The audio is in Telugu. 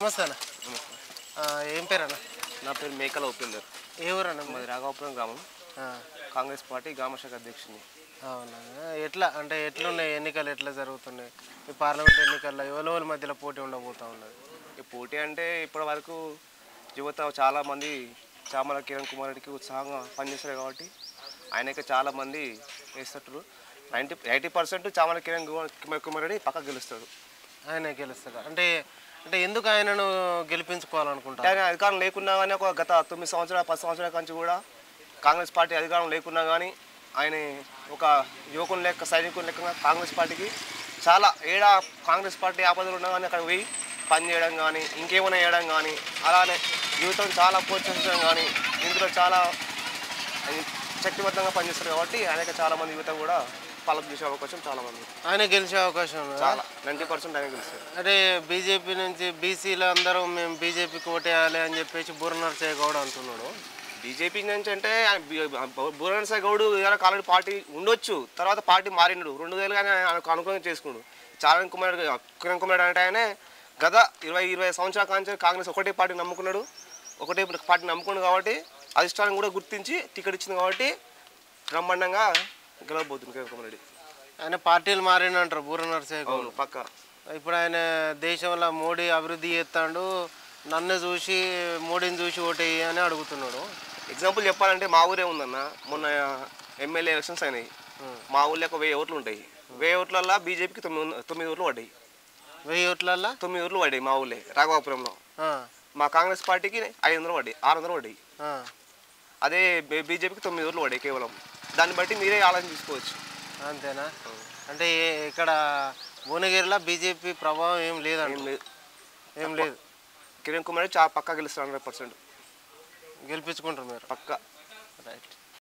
నమస్తే అన్న. ఏం పేరు అన్న? నా పేరు మేకల ఉపేందర్. ఏ ఊరు అన్న? మాది రాఘవాపురం గ్రామం. కాంగ్రెస్ పార్టీ గ్రామశాఖ అధ్యక్షుని. అవునా? ఎట్లా అంటే ఎట్లున్నాయి ఎన్నికలు, ఎట్లా జరుగుతున్నాయి? ఈ పార్లమెంట్ ఎన్నికల్లో ఎవరి మధ్యలో పోటీ ఉండబోతా ఉన్నది? ఈ పోటీ అంటే ఇప్పటి వరకు యువత చాలామంది చామల కిరణ్ కుమార్ రెడ్డికి ఉత్సాహంగా పనిచేస్తారు కాబట్టి ఆయనకి చాలామంది వేస్తారు. 80% చామల కిరణ్ కుమార్ రెడ్డి పక్కకు గెలుస్తాడు. ఆయన గెలుస్తాడు అంటే అంటే ఎందుకు ఆయనను గెలిపించుకోవాలనుకుంటారు? ఆయన అధికారం లేకున్నా కానీ ఒక గత 9 సంవత్సరాల 10 సంవత్సరాల నుంచి కూడా కాంగ్రెస్ పార్టీ అధికారం లేకున్నా కానీ ఆయన ఒక యువకుని లెక్క సైనికుని లెక్క కాంగ్రెస్ పార్టీకి చాలా కాంగ్రెస్ పార్టీ ఆపదలు ఉన్నా కానీ అక్కడ పోయి పని చేయడం కానీ ఇంకేమైనా చేయడం కానీ అలానే యువతను చాలా ప్రోత్సహించడం కానీ ఇందులో చాలా శక్తివంతంగా పనిచేస్తారు కాబట్టి ఆయనకి చాలామంది యువత కూడా పాలకు చేసే అవకాశం చాలామంది. ఆయన గెలిచే అవకాశం చాలా 90% ఆయన గెలుస్తారు. అంటే బీజేపీ నుంచి బీసీలు అందరూ మేము బీజేపీకి ఓటేయాలి అని చెప్పేసి బూరనరసయ్య గౌడ్ అంటున్నాడు. బీజేపీ నుంచి అంటే బూరనరసయ్య గౌడ్ ఏదైనా ఆల్రెడీ పార్టీ ఉండొచ్చు, తర్వాత పార్టీ మారినాడు 2000 కానీ ఆయనకు అనుకూలంగా చేసుకున్నాడు. కిరణ్ కుమార్ అంటే ఆయన గత 20 సంవత్సరాల కాంచి కాంగ్రెస్ ఒకటే పార్టీ నమ్ముకున్నాడు, ఒకటే పార్టీ నమ్ముకున్నాడు కాబట్టి అధిష్టానం కూడా గుర్తించి టికెట్ ఇచ్చింది కాబట్టి బ్రహ్మాండంగా గెలవబోతుంది కిరణ్ కుమార్ రెడ్డి. ఆయన పార్టీలు మారినంటారు బూరనరసయ్య గౌడ్ పక్క. ఇప్పుడు ఆయన దేశంలో మోడీ అభివృద్ధి చేస్తాడు, నన్ను చూసి మోడీని చూసి ఓటేయి అని అడుగుతున్నాడు. ఎగ్జాంపుల్ చెప్పాలంటే మా ఊరే ఉందన్న, మొన్న ఎమ్మెల్యే ఎలక్షన్స్ అయినాయి. మా ఊళ్ళో ఒక 1000 ఓట్లు ఉంటాయి. 1000 ఓట్లల్లో బీజేపీకి 9 ఓట్లు పడ్డాయి. 1000 ఓట్లల్లో 9 ఓట్లు పడ్డాయి మా ఊళ్ళే రాఘవాపురంలో. మా కాంగ్రెస్ పార్టీకి 500 పడ్డాయి, 600 పడ్డాయి. అదే బీజేపీకి 9 ఓట్లు పడ్డాయి కేవలం. దాన్ని బట్టి మీరే ఆలోచన తీసుకోవచ్చు. అంతేనా? అంటే ఇక్కడ భువనగిరిలో బీజేపీ ప్రభావం ఏం లేదండి? ఏం లేదు. కిరణ్ కుమార్ పక్కా గెలుస్తారు 100%. గెలిపించుకుంటారు మీరు? పక్కా. రైట్.